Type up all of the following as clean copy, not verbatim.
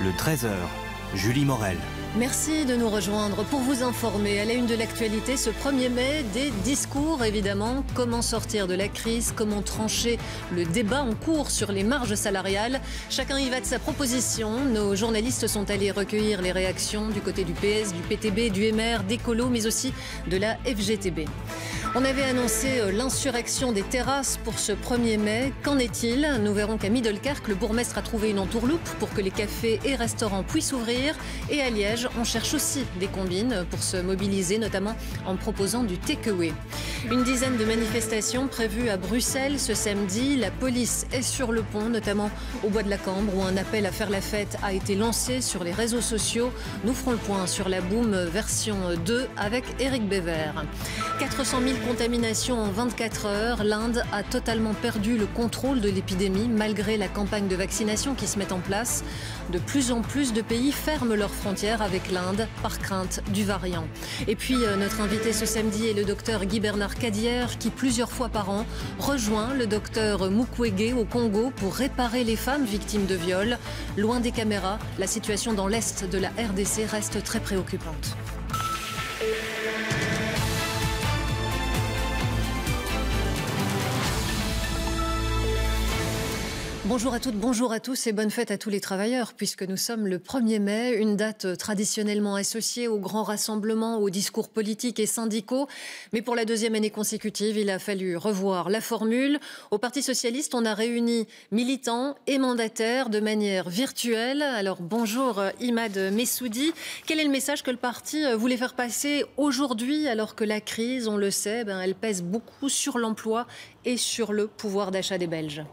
Le 13h, Julie Morel. Merci de nous rejoindre pour vous informer. À la une de l'actualité, ce 1er mai, des discours évidemment. Comment sortir de la crise, comment trancher le débat en cours sur les marges salariales. Chacun y va de sa proposition. Nos journalistes sont allés recueillir les réactions du côté du PS, du PTB, du MR, d'Écolo, mais aussi de la FGTB. On avait annoncé l'insurrection des terrasses pour ce 1er mai. Qu'en est-il? Nous verrons qu'à Middelkerk, le bourgmestre a trouvé une entourloupe pour que les cafés et restaurants puissent ouvrir. Et à Liège, on cherche aussi des combines pour se mobiliser, notamment en proposant du takeaway. Une dizaine de manifestations prévues à Bruxelles ce samedi. La police est sur le pont, notamment au Bois de la Cambre, où un appel à faire la fête a été lancé sur les réseaux sociaux. Nous ferons le point sur la boom version 2 avec Eric Béver. 400 000 contaminations en 24 heures. L'Inde a totalement perdu le contrôle de l'épidémie malgré la campagne de vaccination qui se met en place. De plus en plus de pays ferment leurs frontières avec l'Inde par crainte du variant. Et puis notre invité ce samedi est le docteur Guy-Bernard Cadière qui plusieurs fois par an rejoint le docteur Mukwege au Congo pour réparer les femmes victimes de viol. Loin des caméras, la situation dans l'est de la RDC reste très préoccupante. Bonjour à toutes, bonjour à tous et bonne fête à tous les travailleurs puisque nous sommes le 1er mai, une date traditionnellement associée aux grands rassemblements, aux discours politiques et syndicaux. Mais pour la deuxième année consécutive, il a fallu revoir la formule. Au Parti socialiste, on a réuni militants et mandataires de manière virtuelle. Alors bonjour Imad Messoudi. Quel est le message que le parti voulait faire passer aujourd'hui alors que la crise, on le sait, elle pèse beaucoup sur l'emploi et sur le pouvoir d'achat des Belges?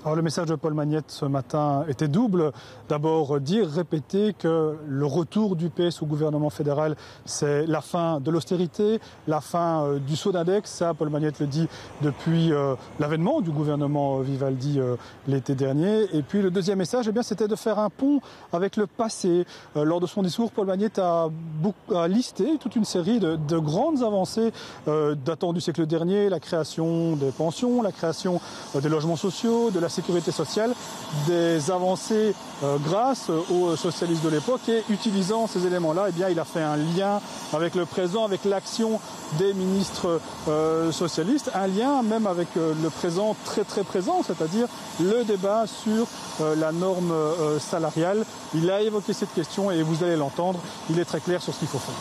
Alors, le message de Paul Magnette ce matin était double. D'abord, répéter que le retour du PS au gouvernement fédéral, c'est la fin de l'austérité, la fin du saut d'index. Ça, Paul Magnette le dit depuis l'avènement du gouvernement Vivaldi l'été dernier. Et puis le deuxième message, c'était de faire un pont avec le passé. Lors de son discours, Paul Magnette a listé toute une série de grandes avancées datant du siècle dernier, la création des pensions, la création des logements sociaux, de la sécurité sociale, des avancées grâce aux socialistes de l'époque, et utilisant ces éléments-là, il a fait un lien avec le présent, avec l'action des ministres socialistes, un lien même avec le présent très très présent, c'est-à-dire le débat sur la norme salariale. Il a évoqué cette question et vous allez l'entendre, il est très clair sur ce qu'il faut faire.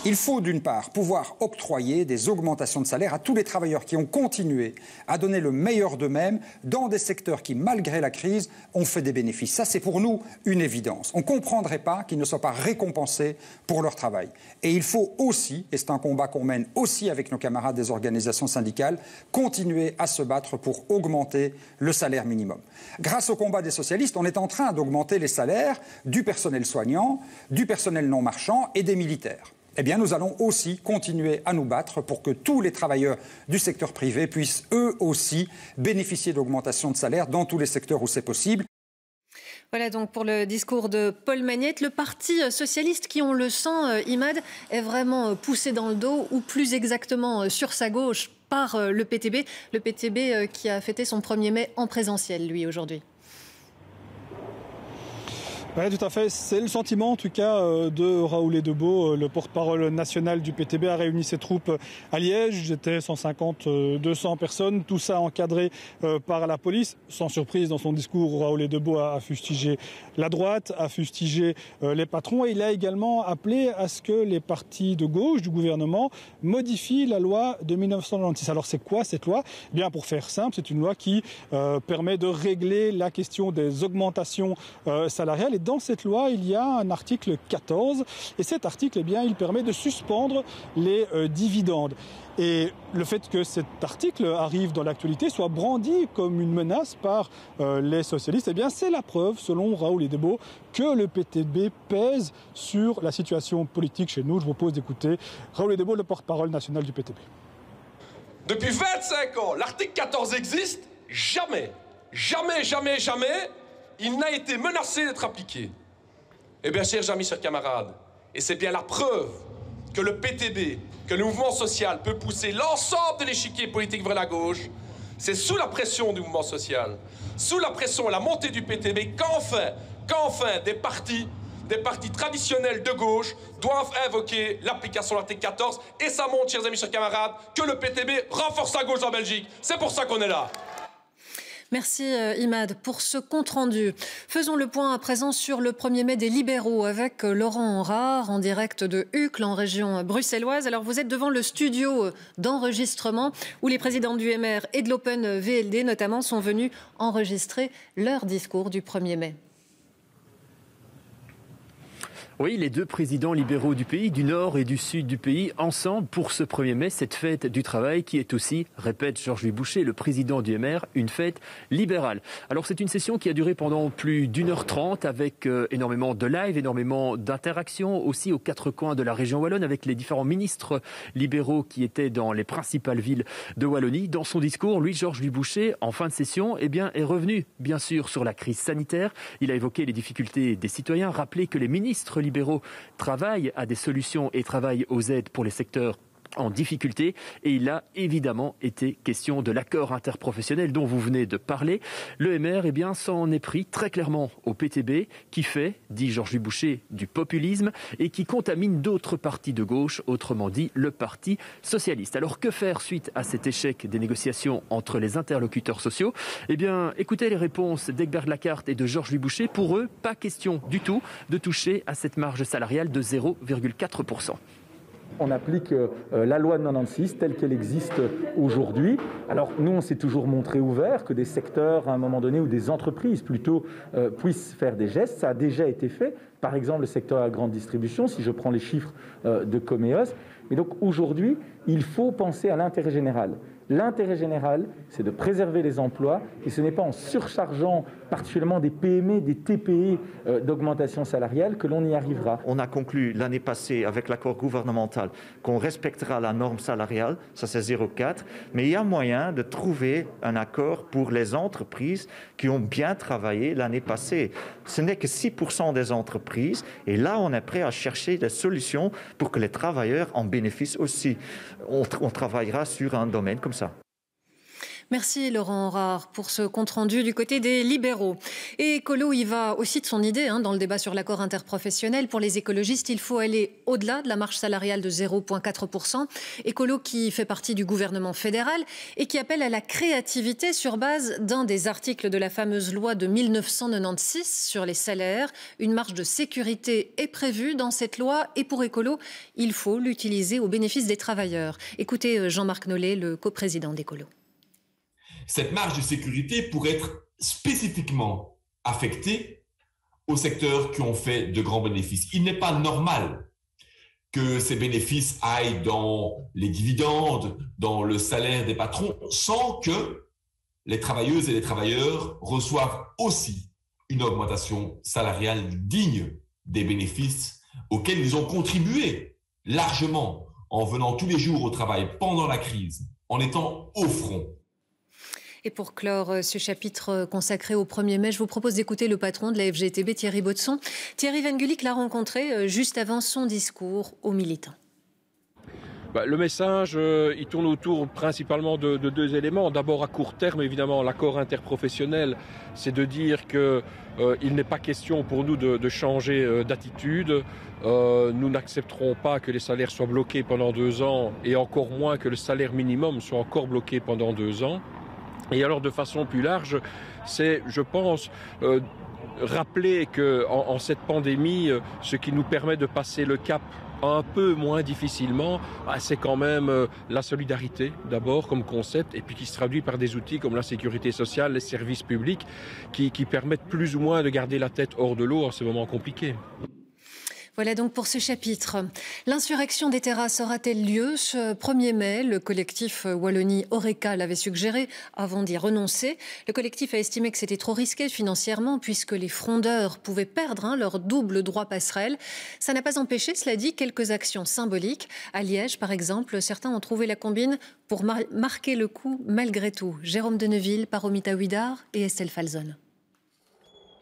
Il faut d'une part pouvoir octroyer des augmentations de salaire à tous les travailleurs qui ont continué à donner le meilleur d'eux-mêmes dans des secteurs qui, malgré la crise, ont fait des bénéfices. Ça, c'est pour nous une évidence. On ne comprendrait pas qu'ils ne soient pas récompensés pour leur travail. Et il faut aussi, et c'est un combat qu'on mène aussi avec nos camarades des organisations syndicales, continuer à se battre pour augmenter le salaire minimum. Grâce au combat des socialistes, on est en train d'augmenter les salaires du personnel soignant, du personnel non marchand et des militaires. Nous allons aussi continuer à nous battre pour que tous les travailleurs du secteur privé puissent eux aussi bénéficier d'augmentations de salaire dans tous les secteurs où c'est possible. Voilà donc pour le discours de Paul Magnette. Le Parti socialiste qui, on le sent, Imad, est vraiment poussé dans le dos, ou plus exactement sur sa gauche, par le PTB. Le PTB qui a fêté son 1er mai en présentiel, lui, aujourd'hui. Oui, tout à fait. C'est le sentiment, en tout cas, de Raoul Edebo, le porte-parole national du PTB, a réuni ses troupes à Liège. J'étais 150-200 personnes, tout ça encadré par la police. Sans surprise, dans son discours, Raoul Edebo a fustigé la droite, a fustigé les patrons, et il a également appelé à ce que les partis de gauche du gouvernement modifient la loi de 1996. Alors c'est quoi cette loi? Pour faire simple, c'est une loi qui permet de régler la question des augmentations salariales. Dans cette loi, il y a un article 14 et cet article, il permet de suspendre les dividendes. Et le fait que cet article arrive dans l'actualité, soit brandi comme une menace par les socialistes, c'est la preuve, selon Raoul Edebo, que le PTB pèse sur la situation politique chez nous. Je vous propose d'écouter Raoul Edebo, le porte-parole national du PTB. Depuis 25 ans, l'article 14 existe. Jamais, il n'a été menacé d'être appliqué. Eh bien, chers amis, chers camarades, et c'est bien la preuve que le PTB, que le mouvement social peut pousser l'ensemble de l'échiquier politique vers la gauche, c'est sous la pression du mouvement social, sous la pression et la montée du PTB, qu'enfin des partis traditionnels de gauche doivent invoquer l'application de l'article 14. Et ça montre, chers amis, chers camarades, que le PTB renforce sa gauche en Belgique. C'est pour ça qu'on est là. Merci Imad pour ce compte-rendu. Faisons le point à présent sur le 1er mai des libéraux avec Laurent Henrard en direct de Uccle en région bruxelloise. Alors vous êtes devant le studio d'enregistrement où les présidents du MR et de l'Open VLD notamment sont venus enregistrer leur discours du 1er mai. Oui, les deux présidents libéraux du pays, du nord et du sud du pays, ensemble pour ce 1er mai, cette fête du travail qui est aussi, répète Georges-Louis Boucher, le président du MR, une fête libérale. Alors c'est une session qui a duré pendant plus d'1h30 avec énormément de live, énormément d'interactions aussi aux quatre coins de la région wallonne avec les différents ministres libéraux qui étaient dans les principales villes de Wallonie. Dans son discours, Georges-Louis Boucher, en fin de session, est revenu bien sûr sur la crise sanitaire. Il a évoqué les difficultés des citoyens, rappelé que les ministres libéraux travaillent à des solutions et travaillent aux aides pour les secteurs en difficulté et il a évidemment été question de l'accord interprofessionnel dont vous venez de parler. Le MR s'en est pris très clairement au PTB qui fait, dit Georges-Louis Boucher, du populisme et qui contamine d'autres partis de gauche, autrement dit le Parti socialiste. Alors que faire suite à cet échec des négociations entre les interlocuteurs sociaux ? Écoutez les réponses d'Egbert Lacarte et de Georges-Louis Boucher. Pour eux, pas question du tout de toucher à cette marge salariale de 0,4%. On applique la loi de 96 telle qu'elle existe aujourd'hui. Alors nous, on s'est toujours montré ouvert que des secteurs, à un moment donné, ou des entreprises plutôt, puissent faire des gestes. Ça a déjà été fait. Par exemple, le secteur de la grande distribution, si je prends les chiffres de Comeos. Et donc aujourd'hui, il faut penser à l'intérêt général. L'intérêt général, c'est de préserver les emplois et ce n'est pas en surchargeant particulièrement des PME, des TPE d'augmentation salariale que l'on y arrivera. On a conclu l'année passée avec l'accord gouvernemental qu'on respectera la norme salariale, ça c'est 0,4, mais il y a moyen de trouver un accord pour les entreprises qui ont bien travaillé l'année passée. Ce n'est que 6% des entreprises et là on est prêt à chercher des solutions pour que les travailleurs en bénéficient aussi. On travaillera sur un domaine comme ça. Merci Laurent Henrard pour ce compte-rendu du côté des libéraux. Et Écolo, il va aussi de son idée dans le débat sur l'accord interprofessionnel. Pour les écologistes, il faut aller au-delà de la marge salariale de 0,4%. Écolo qui fait partie du gouvernement fédéral et qui appelle à la créativité sur base d'un des articles de la fameuse loi de 1996 sur les salaires. Une marge de sécurité est prévue dans cette loi et pour Écolo, il faut l'utiliser au bénéfice des travailleurs. Écoutez Jean-Marc Nollet, le coprésident d'Écolo. Cette marge de sécurité pourrait être spécifiquement affectée aux secteurs qui ont fait de grands bénéfices. Il n'est pas normal que ces bénéfices aillent dans les dividendes, dans le salaire des patrons, sans que les travailleuses et les travailleurs reçoivent aussi une augmentation salariale digne des bénéfices auxquels ils ont contribué largement en venant tous les jours au travail pendant la crise, en étant au front. Et pour clore ce chapitre consacré au 1er mai, je vous propose d'écouter le patron de la FGTB, Thierry Baudson. Thierry Van Gulik l'a rencontré juste avant son discours aux militants. Le message, il tourne autour principalement de deux éléments. D'abord, à court terme, évidemment, l'accord interprofessionnel, c'est de dire qu'il n'est pas question pour nous de changer d'attitude. Nous n'accepterons pas que les salaires soient bloqués pendant 2 ans et encore moins que le salaire minimum soit encore bloqué pendant 2 ans. Et alors, de façon plus large, c'est, je pense, rappeler qu'en cette pandémie, ce qui nous permet de passer le cap un peu moins difficilement, c'est quand même la solidarité d'abord comme concept et puis qui se traduit par des outils comme la sécurité sociale, les services publics qui permettent plus ou moins de garder la tête hors de l'eau en ces moments compliqués. Voilà donc pour ce chapitre. L'insurrection des terrasses aura-t-elle lieu ce 1er mai ? Le collectif Wallonie Oreca l'avait suggéré avant d'y renoncer. Le collectif a estimé que c'était trop risqué financièrement puisque les frondeurs pouvaient perdre leur double droit passerelle. Ça n'a pas empêché, cela dit, quelques actions symboliques. À Liège, par exemple, certains ont trouvé la combine pour marquer le coup malgré tout. Jérôme Deneville, Paromita Huidar et Estelle Falzon.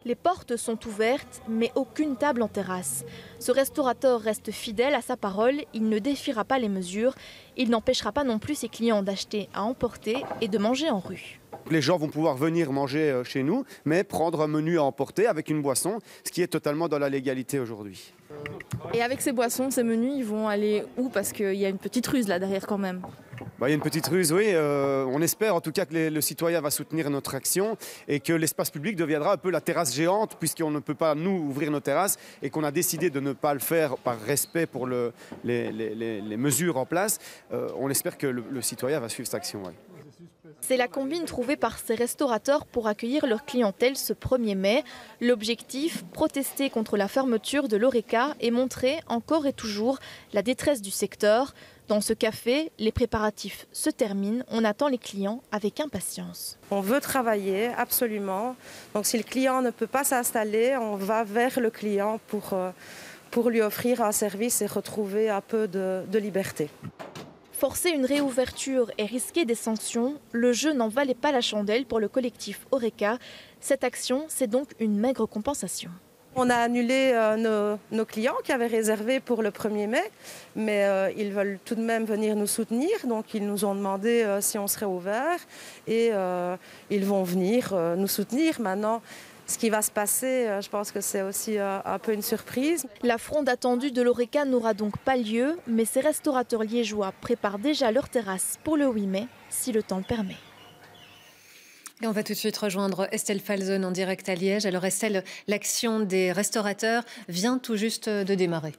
Les portes sont ouvertes, mais aucune table en terrasse. Ce restaurateur reste fidèle à sa parole, il ne défiera pas les mesures. Il n'empêchera pas non plus ses clients d'acheter à emporter et de manger en rue. Les gens vont pouvoir venir manger chez nous, mais prendre un menu à emporter avec une boisson, ce qui est totalement dans la légalité aujourd'hui. Et avec ces boissons, ces menus, ils vont aller où? Parce qu'il y a une petite ruse là derrière quand même. Il y a une petite ruse, oui. On espère en tout cas que le citoyen va soutenir notre action et que l'espace public deviendra un peu la terrasse géante, puisqu'on ne peut pas, nous, ouvrir nos terrasses et qu'on a décidé de ne pas le faire par respect pour les mesures en place. On espère que le citoyen va suivre cette action. Ouais. C'est la combine trouvée par ces restaurateurs pour accueillir leur clientèle ce 1er mai. L'objectif, protester contre la fermeture de l'Horeca et montrer encore et toujours la détresse du secteur. Dans ce café, les préparatifs se terminent. On attend les clients avec impatience. On veut travailler, absolument. Donc si le client ne peut pas s'installer, on va vers le client pour lui offrir un service et retrouver un peu de liberté. Forcer une réouverture et risquer des sanctions, le jeu n'en valait pas la chandelle pour le collectif Horeca. Cette action, c'est donc une maigre compensation. On a annulé nos clients qui avaient réservé pour le 1er mai, mais ils veulent tout de même venir nous soutenir. Donc ils nous ont demandé si on serait ouvert et ils vont venir nous soutenir. Maintenant, ce qui va se passer, je pense que c'est aussi un peu une surprise. La fronde attendue de l'Horeca n'aura donc pas lieu, mais ces restaurateurs liégeois préparent déjà leur terrasse pour le 8 mai, si le temps le permet. Et on va tout de suite rejoindre Estelle Falzon en direct à Liège. Alors Estelle, l'action des restaurateurs vient tout juste de démarrer.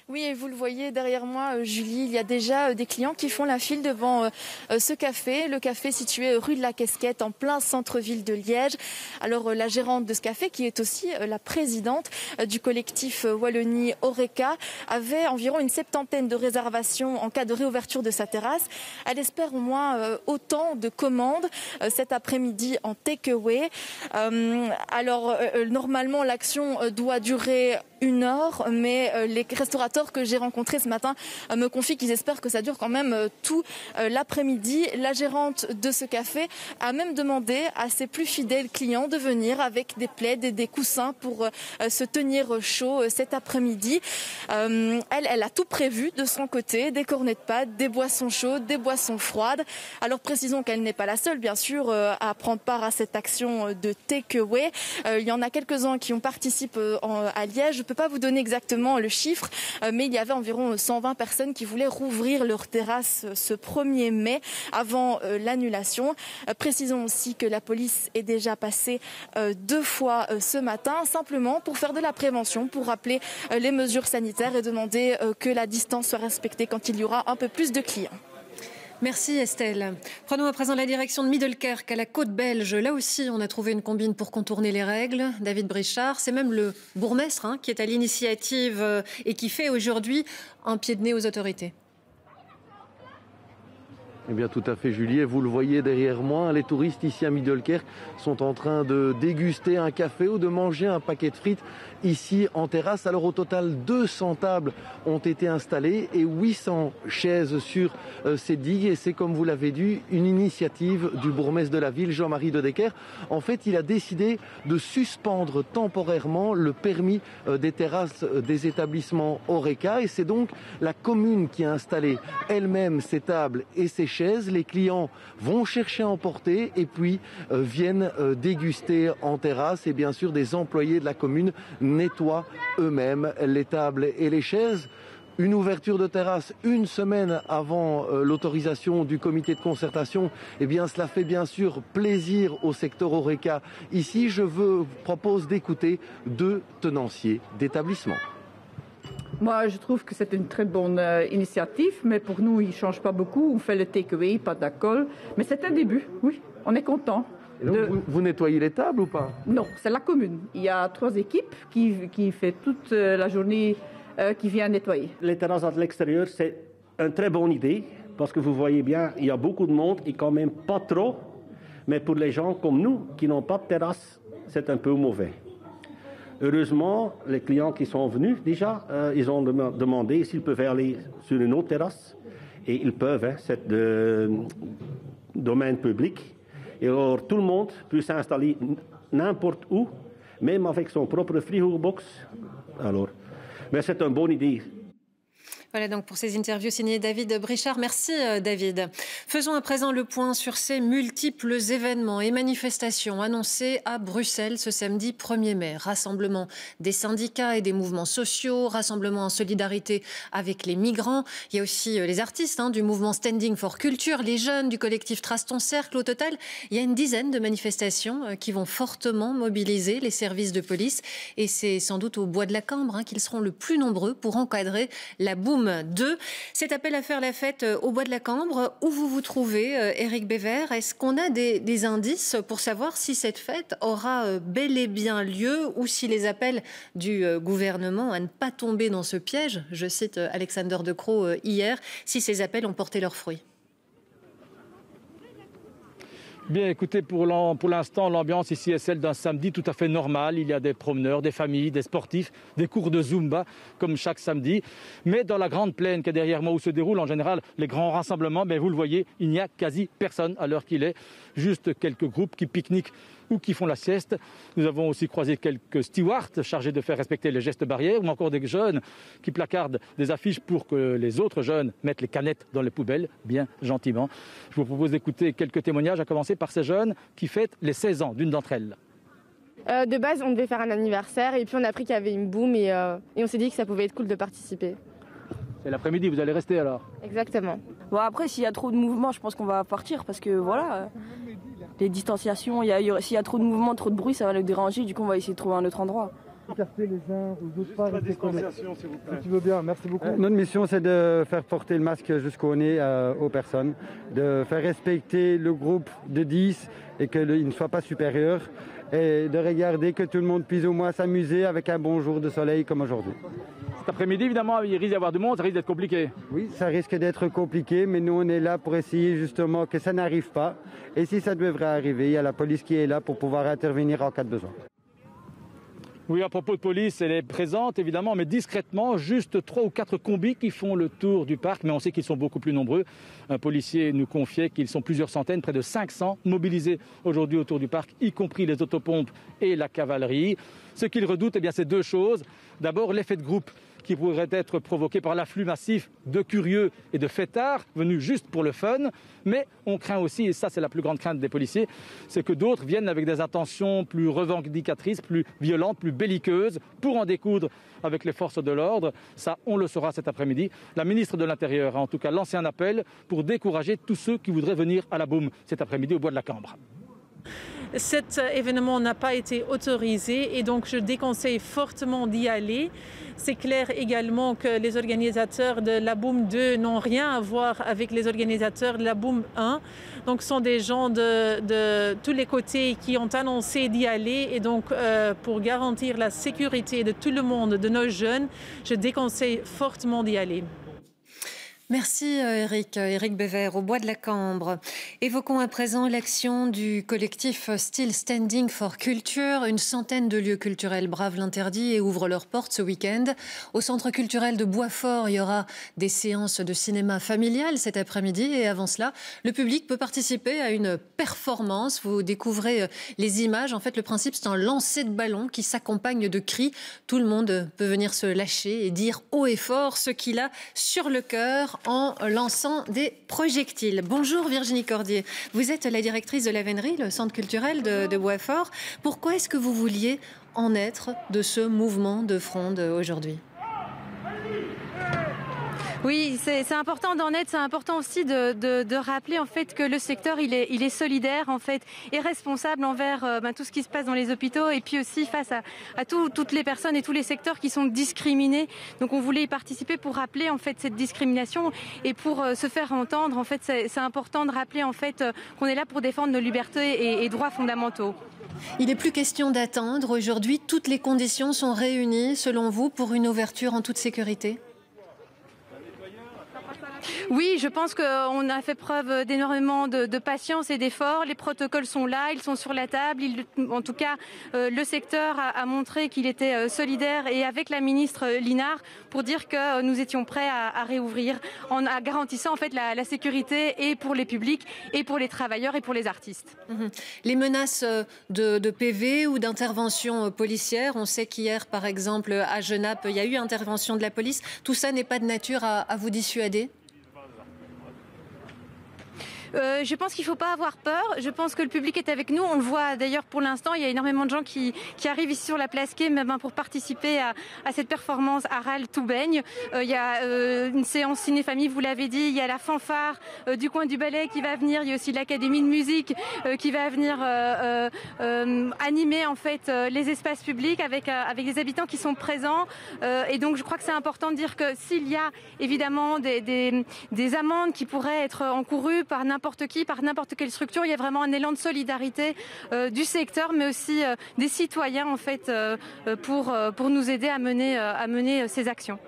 Oui, et vous le voyez derrière moi, Julie, il y a déjà des clients qui font la file devant ce café. Le café situé rue de la Casquette, en plein centre-ville de Liège. Alors la gérante de ce café, qui est aussi la présidente du collectif Wallonie Horeca, avait environ une 70aine de réservations en cas de réouverture de sa terrasse. Elle espère au moins autant de commandes cet après-midi en take-away. Alors normalement, l'action doit durer 1 heure, mais les restaurateurs que j'ai rencontrés ce matin me confient qu'ils espèrent que ça dure quand même tout l'après-midi. La gérante de ce café a même demandé à ses plus fidèles clients de venir avec des plaids et des coussins pour se tenir chaud cet après-midi. Elle a tout prévu de son côté, des cornets de pâtes, des boissons chaudes, des boissons froides. Alors précisons qu'elle n'est pas la seule, bien sûr, à prendre part à cette action de take-away. Il y en a quelques-uns qui ont participé à Liège. Je ne peux pas vous donner exactement le chiffre, mais il y avait environ 120 personnes qui voulaient rouvrir leur terrasse ce 1er mai avant l'annulation. Précisons aussi que la police est déjà passée 2 fois ce matin, simplement pour faire de la prévention, pour rappeler les mesures sanitaires et demander que la distance soit respectée quand il y aura un peu plus de clients. Merci Estelle. Prenons à présent la direction de Middelkerk, à la côte belge. Là aussi, on a trouvé une combine pour contourner les règles. David Brichard, c'est même le bourgmestre qui est à l'initiative et qui fait aujourd'hui un pied de nez aux autorités. Eh bien tout à fait Julie, et vous le voyez derrière moi, les touristes ici à Middelkerk sont en train de déguster un café ou de manger un paquet de frites ici en terrasse. Alors au total 200 tables ont été installées et 800 chaises sur ces digues, et c'est, comme vous l'avez dit, une initiative du bourgmestre de la ville, Jean-Marie De Decker. En fait, il a décidé de suspendre temporairement le permis des terrasses des établissements Horeca, et c'est donc la commune qui a installé elle-même ces tables et ces chaises. Les clients vont chercher à emporter et puis viennent déguster en terrasse, et bien sûr des employés de la commune nettoient eux-mêmes les tables et les chaises. Une ouverture de terrasse 1 semaine avant l'autorisation du comité de concertation, eh bien cela fait bien sûr plaisir au secteur Horeca. Ici, je vous propose d'écouter 2 tenanciers d'établissement. Moi, je trouve que c'est une très bonne initiative, mais pour nous, il ne change pas beaucoup. On fait le take-away, pas d'alcool, mais c'est un début, oui, on est content. Et donc, vous nettoyez les tables ou pas? Non, c'est la commune. Il y a 3 équipes qui fait toute la journée, qui vient nettoyer. Les terrasses à l'extérieur, c'est une très bonne idée, parce que vous voyez bien, il y a beaucoup de monde et quand même pas trop. Mais pour les gens comme nous, qui n'ont pas de terrasse, c'est un peu mauvais. Heureusement, les clients qui sont venus déjà, ils ont demandé s'ils peuvent aller sur une autre terrasse. Et ils peuvent, c'est domaine public. Et alors tout le monde peut s'installer n'importe où, même avec son propre frigo box. Alors, mais c'est une bonne idée. Voilà donc pour ces interviews signées David Brichard. Merci David. Faisons à présent le point sur ces multiples événements et manifestations annoncés à Bruxelles ce samedi 1er mai. Rassemblement des syndicats et des mouvements sociaux, rassemblement en solidarité avec les migrants. Il y a aussi les artistes du mouvement Standing for Culture, les jeunes du collectif Trace ton cercle. Au total, il y a une dizaine de manifestations qui vont fortement mobiliser les services de police. Et c'est sans doute au Bois de la Cambre qu'ils seront le plus nombreux pour encadrer la boum 2. Cet appel à faire la fête au Bois de la Cambre, où vous vous trouvez, Éric Béver? Est-ce qu'on a des indices pour savoir si cette fête aura bel et bien lieu ou si les appels du gouvernement à ne pas tomber dans ce piège, je cite Alexander De Croo hier, si ces appels ont porté leurs fruits? Bien, écoutez, pour l'instant, l'ambiance ici est celle d'un samedi tout à fait normal. Il y a des promeneurs, des familles, des sportifs, des cours de Zumba, comme chaque samedi. Mais dans la grande plaine qui est derrière moi, où se déroulent en général les grands rassemblements, vous le voyez, il n'y a quasi personne à l'heure qu'il est. Juste quelques groupes qui pique-niquent ou qui font la sieste. Nous avons aussi croisé quelques stewards chargés de faire respecter les gestes barrières, ou encore des jeunes qui placardent des affiches pour que les autres jeunes mettent les canettes dans les poubelles, bien gentiment. Je vous propose d'écouter quelques témoignages, à commencer par ces jeunes qui fêtent les 16 ans d'une d'entre elles. De base, on devait faire un anniversaire et puis on a appris qu'il y avait une boum et on s'est dit que ça pouvait être cool de participer. C'est l'après-midi, vous allez rester alors? Exactement. Bon, après, s'il y a trop de mouvement, je pense qu'on va partir parce que voilà, les distanciations, s'il y a trop de mouvement, trop de bruit, ça va nous déranger. Du coup, on va essayer de trouver un autre endroit. Écarter les uns aux autres, pas rester collés. S'il vous plaît. Si tu veux bien, merci beaucoup. Notre mission, c'est de faire porter le masque jusqu'au nez aux personnes, de faire respecter le groupe de 10 et qu'il ne soit pas supérieur, et de regarder que tout le monde puisse au moins s'amuser avec un bon jour de soleil comme aujourd'hui. Cet après-midi, évidemment, il risque d'y avoir du monde, ça risque d'être compliqué. Oui, ça risque d'être compliqué, mais nous, on est là pour essayer justement que ça n'arrive pas. Et si ça devrait arriver, il y a la police qui est là pour pouvoir intervenir en cas de besoin. Oui, à propos de police, elle est présente évidemment, mais discrètement, juste 3 ou 4 combis qui font le tour du parc, mais on sait qu'ils sont beaucoup plus nombreux. Un policier nous confiait qu'ils sont plusieurs centaines, près de 500 mobilisés aujourd'hui autour du parc, y compris les autopompes et la cavalerie. Ce qu'ils redoutent, c'est deux choses. D'abord, l'effet de groupe qui pourrait être provoqué par l'afflux massif de curieux et de fêtards venus juste pour le fun. Mais on craint aussi, et ça c'est la plus grande crainte des policiers, c'est que d'autres viennent avec des intentions plus revendicatrices, plus violentes, plus belliqueuses, pour en découdre avec les forces de l'ordre. Ça, on le saura cet après-midi. La ministre de l'Intérieur a en tout cas lancé un appel pour décourager tous ceux qui voudraient venir à la boum cet après-midi au Bois de la Cambre. Cet événement n'a pas été autorisé et donc je déconseille fortement d'y aller. C'est clair également que les organisateurs de la boum 2 n'ont rien à voir avec les organisateurs de la boum 1. Donc ce sont des gens de tous les côtés qui ont annoncé d'y aller et donc pour garantir la sécurité de tout le monde, de nos jeunes, je déconseille fortement d'y aller. Merci Éric Béver, au Bois de la Cambre. Évoquons à présent l'action du collectif Still Standing for Culture. Une centaine de lieux culturels bravent l'interdit et ouvrent leurs portes ce week-end. Au centre culturel de Boisfort, il y aura des séances de cinéma familial cet après-midi. Et avant cela, le public peut participer à une performance. Vous découvrez les images. En fait, le principe, c'est un lancer de ballon qui s'accompagne de cris. Tout le monde peut venir se lâcher et dire haut et fort ce qu'il a sur le cœur en lançant des projectiles. Bonjour Virginie Cordier, vous êtes la directrice de la Vénerie, le centre culturel de Boisfort. Pourquoi est-ce que vous vouliez en être de ce mouvement de fronde aujourd'hui ? Oui, c'est important d'en être. C'est important aussi de rappeler en fait que le secteur il est solidaire en fait et responsable envers tout ce qui se passe dans les hôpitaux et puis aussi face à toutes les personnes et tous les secteurs qui sont discriminés. Donc on voulait y participer pour rappeler en fait cette discrimination et pour se faire entendre. En fait, c'est important de rappeler en fait qu'on est là pour défendre nos libertés et droits fondamentaux. Il n'est plus question d'attendre. Aujourd'hui, toutes les conditions sont réunies selon vous pour une ouverture en toute sécurité ? Oui, je pense qu'on a fait preuve d'énormément de patience et d'efforts. Les protocoles sont là, ils sont sur la table. En tout cas, le secteur a montré qu'il était solidaire et avec la ministre Linard pour dire que nous étions prêts à réouvrir en garantissant en fait la sécurité et pour les publics et pour les travailleurs et pour les artistes. Les menaces de PV ou d'intervention policière, on sait qu'hier par exemple à Genappe, il y a eu intervention de la police. Tout ça n'est pas de nature à vous dissuader ? Je pense qu'il ne faut pas avoir peur. Je pense que le public est avec nous. On le voit d'ailleurs pour l'instant. Il y a énormément de gens qui arrivent ici sur la place Quai même pour participer à cette performance Aral tout baigne. Il y a une séance ciné-famille, vous l'avez dit. Il y a la fanfare du coin du Ballet qui va venir. Il y a aussi l'académie de musique qui va venir animer en fait les espaces publics avec des habitants qui sont présents. Et donc je crois que c'est important de dire que s'il y a évidemment des amendes qui pourraient être encourues par n'importe qui, par n'importe quelle structure, il y a vraiment un élan de solidarité du secteur, mais aussi des citoyens en fait, pour nous aider à mener ces actions.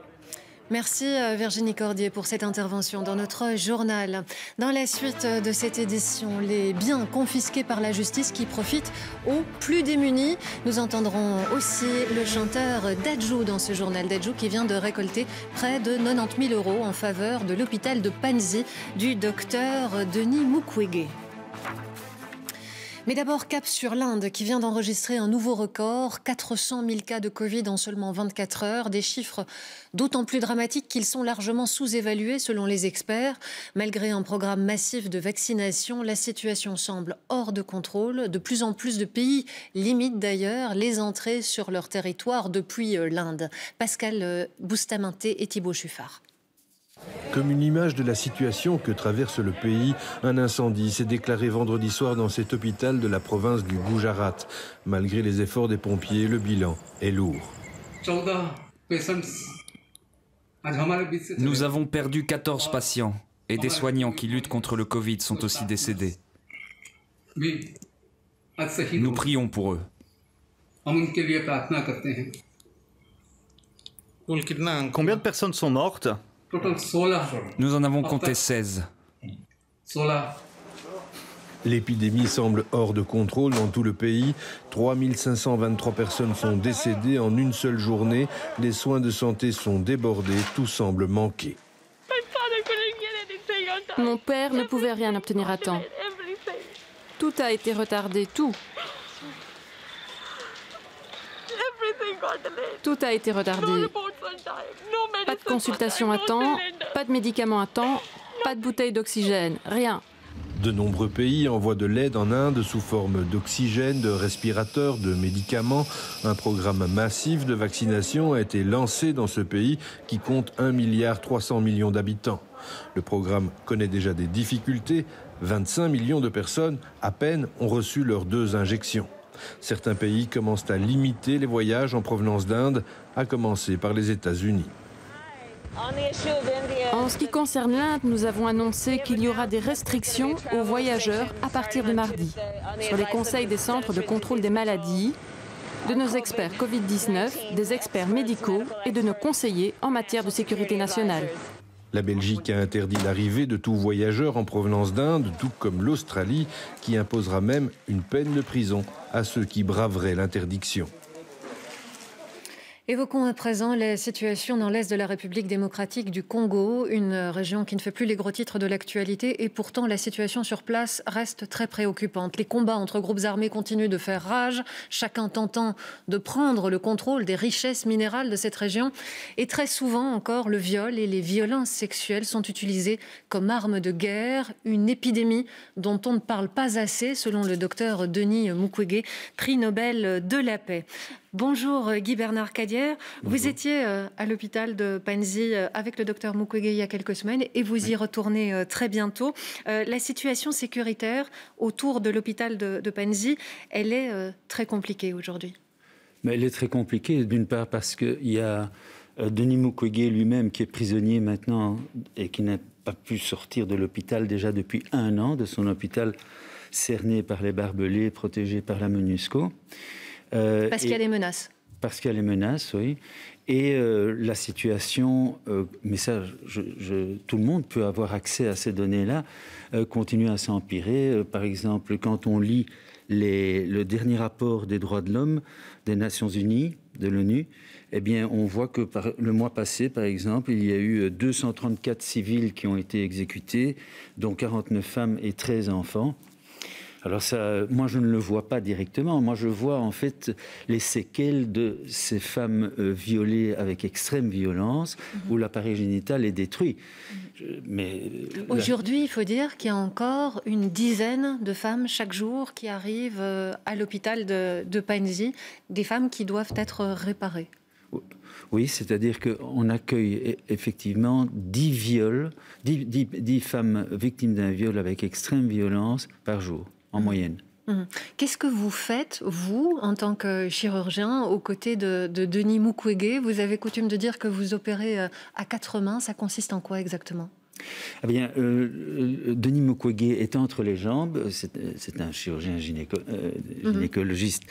Merci Virginie Cordier pour cette intervention dans notre journal. Dans la suite de cette édition, les biens confisqués par la justice qui profitent aux plus démunis. Nous entendrons aussi le chanteur Dadju dans ce journal. Dadju qui vient de récolter près de 90 000 € en faveur de l'hôpital de Panzi du docteur Denis Mukwege. Mais d'abord, cap sur l'Inde qui vient d'enregistrer un nouveau record, 400 000 cas de Covid en seulement 24 heures. Des chiffres d'autant plus dramatiques qu'ils sont largement sous-évalués selon les experts. Malgré un programme massif de vaccination, la situation semble hors de contrôle. De plus en plus de pays limitent d'ailleurs les entrées sur leur territoire depuis l'Inde. Pascal Boustaminté et Thibaut Chuffard. Comme une image de la situation que traverse le pays, un incendie s'est déclaré vendredi soir dans cet hôpital de la province du Gujarat. Malgré les efforts des pompiers, le bilan est lourd. Nous avons perdu 14 patients et des soignants qui luttent contre le Covid sont aussi décédés. Nous prions pour eux. Combien de personnes sont mortes ? Nous en avons compté 16. L'épidémie semble hors de contrôle dans tout le pays. 3523 personnes sont décédées en une seule journée. Les soins de santé sont débordés. Tout semble manquer. Mon père ne pouvait rien obtenir à temps. Tout a été retardé, tout. Tout a été retardé. Pas de consultation à temps, pas de médicaments à temps, pas de bouteilles d'oxygène, rien. De nombreux pays envoient de l'aide en Inde sous forme d'oxygène, de respirateurs, de médicaments. Un programme massif de vaccination a été lancé dans ce pays qui compte 1,3 milliard d'habitants. Le programme connaît déjà des difficultés. 25 millions de personnes à peine ont reçu leurs 2 injections. Certains pays commencent à limiter les voyages en provenance d'Inde, à commencer par les États-Unis. En ce qui concerne l'Inde, nous avons annoncé qu'il y aura des restrictions aux voyageurs à partir de mardi, sur les conseils des centres de contrôle des maladies, de nos experts Covid-19, des experts médicaux et de nos conseillers en matière de sécurité nationale. La Belgique a interdit l'arrivée de tout voyageur en provenance d'Inde, tout comme l'Australie, qui imposera même une peine de prison à ceux qui braveraient l'interdiction. Évoquons à présent la situation dans l'est de la République démocratique du Congo, une région qui ne fait plus les gros titres de l'actualité et pourtant la situation sur place reste très préoccupante. Les combats entre groupes armés continuent de faire rage, chacun tentant de prendre le contrôle des richesses minérales de cette région. Et très souvent encore, le viol et les violences sexuelles sont utilisés comme armes de guerre, une épidémie dont on ne parle pas assez selon le docteur Denis Mukwege, prix Nobel de la paix. Bonjour Guy Bernard Cadière. Bonjour. Vous étiez à l'hôpital de Panzi avec le docteur Mukwege il y a quelques semaines et vous y retournez très bientôt. La situation sécuritaire autour de l'hôpital de Panzi, elle est très compliquée aujourd'hui. Mais elle est très compliquée d'une part parce qu'il y a Denis Mukwege lui-même qui est prisonnier maintenant et qui n'a pas pu sortir de l'hôpital déjà depuis 1 an, de son hôpital cerné par les barbelés, protégé par la MONUSCO. Parce qu'il y a des menaces. Parce qu'il y a les menaces, oui. Et la situation, mais ça, tout le monde peut avoir accès à ces données-là, continue à s'empirer. Par exemple, quand on lit le dernier rapport des droits de l'homme des Nations Unies, de l'ONU, eh bien, on voit que le mois passé, par exemple, il y a eu 234 civils qui ont été exécutés, dont 49 femmes et 13 enfants. Alors ça, moi, je ne le vois pas directement. Moi, je vois en fait les séquelles de ces femmes violées avec extrême violence, où l'appareil génital est détruit. Aujourd'hui, il faut dire qu'il y a encore une dizaine de femmes chaque jour qui arrivent à l'hôpital de Panzi, des femmes qui doivent être réparées. Oui, c'est-à-dire qu'on accueille effectivement 10 femmes victimes d'un viol avec extrême violence par jour, en moyenne. Qu'est-ce que vous faites, vous, en tant que chirurgien, aux côtés de Denis Mukwege? Vous avez coutume de dire que vous opérez à 4 mains. Ça consiste en quoi exactement? Eh bien, Denis Mukwege est entre les jambes. C'est un chirurgien gynécologiste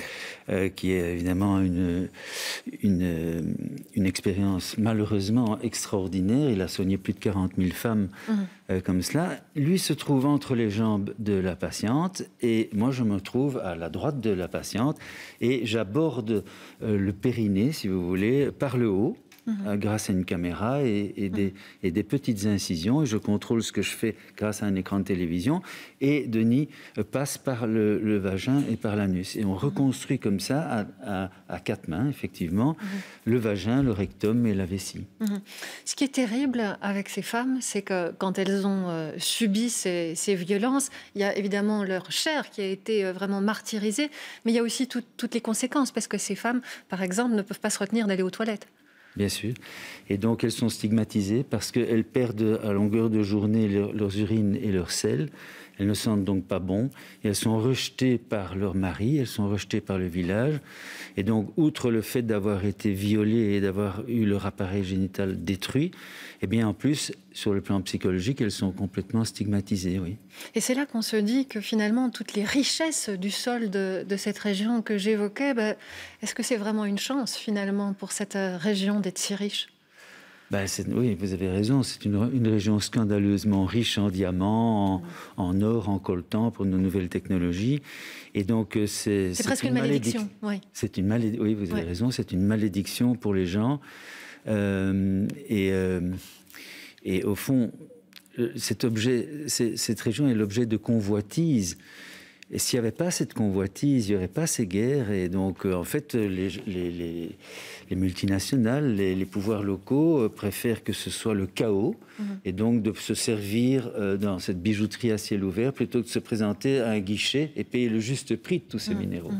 qui est évidemment une expérience malheureusement extraordinaire. Il a soigné plus de 40 000 femmes comme cela. Lui se trouve entre les jambes de la patiente et moi je me trouve à la droite de la patiente et j'aborde le périnée, si vous voulez, par le haut. Grâce à une caméra et des petites incisions. Et je contrôle ce que je fais grâce à un écran de télévision. Et Denis passe par le vagin et par l'anus. Et on reconstruit comme ça, à 4 mains, effectivement, le vagin, le rectum et la vessie. Ce qui est terrible avec ces femmes, c'est que quand elles ont subi ces violences, il y a évidemment leur chair qui a été vraiment martyrisée, mais il y a aussi toutes les conséquences, parce que ces femmes, par exemple, ne peuvent pas se retenir d'aller aux toilettes. Bien sûr. Et donc, elles sont stigmatisées parce qu'elles perdent à longueur de journée leurs urines et leurs selles. Elles ne sentent donc pas bon. Et elles sont rejetées par leur mari, elles sont rejetées par le village. Et donc, outre le fait d'avoir été violées et d'avoir eu leur appareil génital détruit, eh bien, en plus, sur le plan psychologique, elles sont complètement stigmatisées, oui. Et c'est là qu'on se dit que finalement, toutes les richesses du sol de cette région que j'évoquais, est-ce que c'est vraiment une chance, finalement, pour cette région d'être si riche? Oui, vous avez raison. C'est une région scandaleusement riche en diamants, en or, en coltan pour nos nouvelles technologies. Et donc, c'est presque une malédiction. Oui. C'est une malédiction. Oui, vous avez raison. C'est une malédiction pour les gens. Et au fond, cette région est l'objet de convoitises. Et s'il n'y avait pas cette convoitise, il n'y aurait pas ces guerres. Et donc, en fait, les multinationales, les pouvoirs locaux préfèrent que ce soit le chaos. Et donc, de se servir dans cette bijouterie à ciel ouvert plutôt que de se présenter à un guichet et payer le juste prix de tous ces minéraux.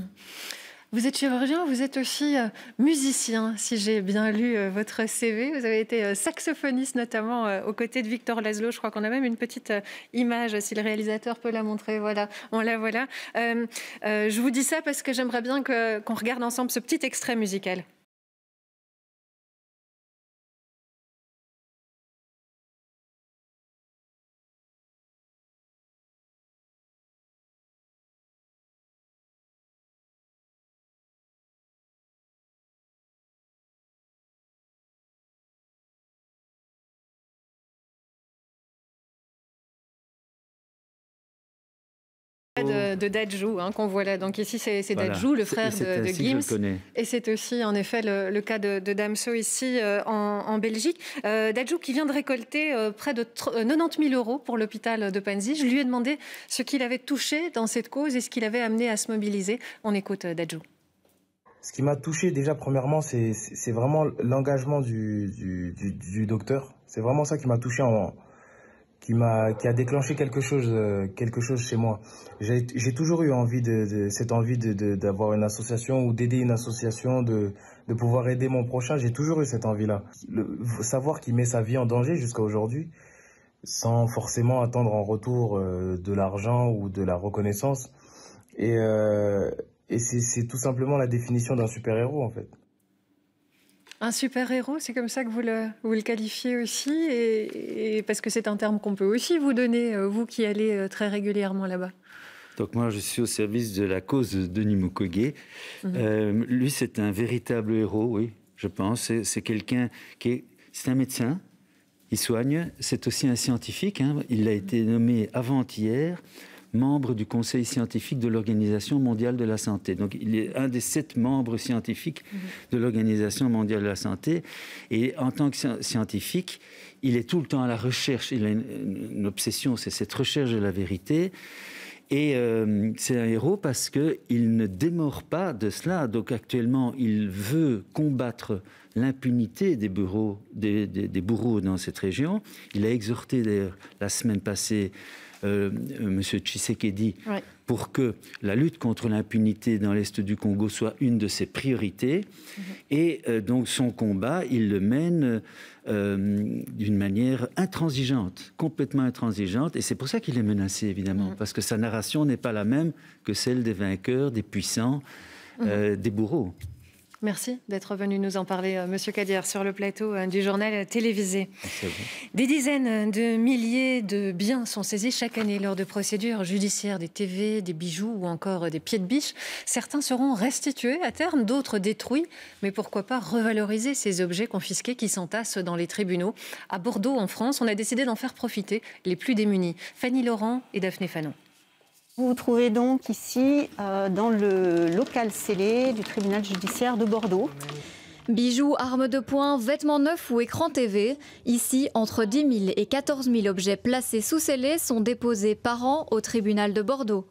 Vous êtes chirurgien, vous êtes aussi musicien, si j'ai bien lu votre CV. Vous avez été saxophoniste notamment aux côtés de Victor Laszlo. Je crois qu'on a même une petite image, si le réalisateur peut la montrer. Voilà, on la voilà. Je vous dis ça parce que j'aimerais bien qu'on regarde ensemble ce petit extrait musical. De Dadju, qu'on voit là. Donc ici, c'est Dadju, le frère de Gims. Et c'est aussi, en effet, le cas de Damso ici, en Belgique. Dadju qui vient de récolter près de 90 000 euros pour l'hôpital de Panzi. Je lui ai demandé ce qu'il avait touché dans cette cause et ce qu'il avait amené à se mobiliser. On écoute Dadju. Ce qui m'a touché, déjà, premièrement, c'est vraiment l'engagement du docteur. C'est vraiment ça qui m'a touché qui a déclenché quelque chose chez moi. J'ai toujours eu cette envie d'avoir une association ou d'aider une association, de pouvoir aider mon prochain. J'ai toujours eu cette envie-là. Savoir qu'il met sa vie en danger jusqu'à aujourd'hui, sans forcément attendre en retour de l'argent ou de la reconnaissance. Et c'est tout simplement la définition d'un super-héros, en fait. Un super-héros, c'est comme ça que vous le qualifiez aussi, et parce que c'est un terme qu'on peut aussi vous donner, vous qui allez très régulièrement là-bas. Donc moi, je suis au service de la cause de Denis Mukwege. Lui, c'est un véritable héros, oui, je pense. C'est quelqu'un c'est un médecin, il soigne. C'est aussi un scientifique. Il a été nommé avant-hier membre du conseil scientifique de l'Organisation mondiale de la santé. Donc, il est un des 7 membres scientifiques de l'Organisation mondiale de la santé. Et en tant que scientifique, il est tout le temps à la recherche. Il a une obsession, c'est cette recherche de la vérité. Et c'est un héros parce qu'il ne démord pas de cela. Donc actuellement, il veut combattre l'impunité des bourreaux dans cette région. Il a exhorté d'ailleurs la semaine passée M. Tshisekedi pour que la lutte contre l'impunité dans l'Est du Congo soit une de ses priorités. Et donc son combat, il le mène d'une manière intransigeante, complètement intransigeante. Et c'est pour ça qu'il est menacé, évidemment, parce que sa narration n'est pas la même que celle des vainqueurs, des puissants, des bourreaux. Merci d'être venu nous en parler, Monsieur Kadir, sur le plateau du journal télévisé. Des dizaines de milliers de biens sont saisis chaque année lors de procédures judiciaires, des TV, des bijoux ou encore des pieds de biche. Certains seront restitués à terme, d'autres détruits. Mais pourquoi pas revaloriser ces objets confisqués qui s'entassent dans les tribunaux? À Bordeaux, en France, on a décidé d'en faire profiter les plus démunis. Fanny Laurent et Daphné Fanon. Vous vous trouvez donc ici dans le local scellé du tribunal judiciaire de Bordeaux. Bijoux, armes de poing, vêtements neufs ou écrans TV. Ici, entre 10 000 et 14 000 objets placés sous scellés sont déposés par an au tribunal de Bordeaux.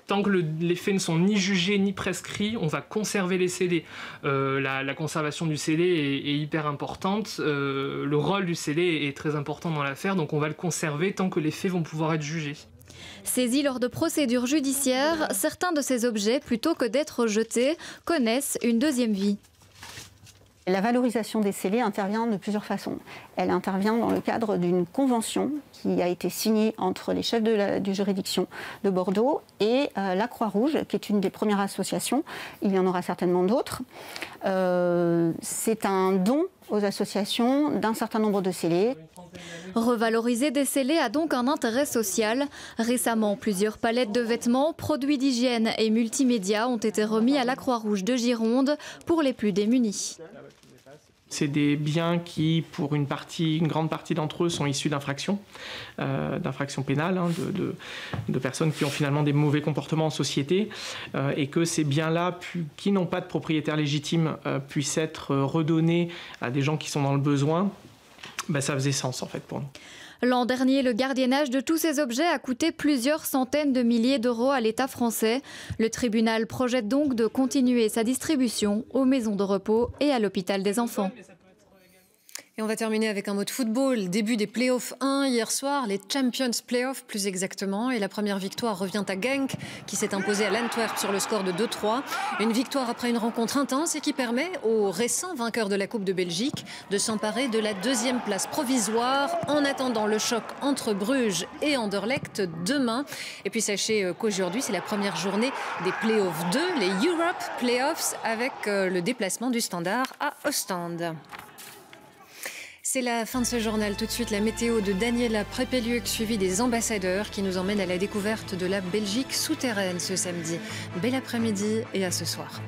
Tant que les faits ne sont ni jugés ni prescrits, on va conserver les scellés. La conservation du scellé est hyper importante. Le rôle du scellé est très important dans l'affaire, donc on va le conserver tant que les faits vont pouvoir être jugés. Saisis lors de procédures judiciaires, certains de ces objets, plutôt que d'être jetés, connaissent une deuxième vie. La valorisation des scellés intervient de plusieurs façons. Elle intervient dans le cadre d'une convention qui a été signée entre les chefs de juridiction de Bordeaux et la Croix-Rouge, qui est une des premières associations. Il y en aura certainement d'autres. C'est un don aux associations d'un certain nombre de scellés. Revaloriser des scellés a donc un intérêt social. Récemment, plusieurs palettes de vêtements, produits d'hygiène et multimédia ont été remis à la Croix-Rouge de Gironde pour les plus démunis. C'est des biens qui, pour une grande partie d'entre eux, sont issus d'infractions pénales, de personnes qui ont finalement des mauvais comportements en société, et que ces biens-là, qui n'ont pas de propriétaire légitime, puissent être redonnés à des gens qui sont dans le besoin. Ça faisait sens en fait pour nous. L'an dernier, le gardiennage de tous ces objets a coûté plusieurs centaines de milliers d'euros à l'État français. Le tribunal projette donc de continuer sa distribution aux maisons de repos et à l'hôpital des enfants. Et on va terminer avec un mot de football. Début des Playoffs 1 hier soir, les Champions Playoffs plus exactement. Et la première victoire revient à Genk qui s'est imposé à l'Antwerp sur le score de 2-3. Une victoire après une rencontre intense et qui permet aux récents vainqueurs de la Coupe de Belgique de s'emparer de la deuxième place provisoire en attendant le choc entre Bruges et Anderlecht demain. Et puis sachez qu'aujourd'hui c'est la première journée des Playoffs 2, les Europe Playoffs avec le déplacement du Standard à Ostende. C'est la fin de ce journal. Tout de suite, la météo de Daniela Prépeliuk, suivie des ambassadeurs qui nous emmènent à la découverte de la Belgique souterraine ce samedi. Bel après-midi et à ce soir.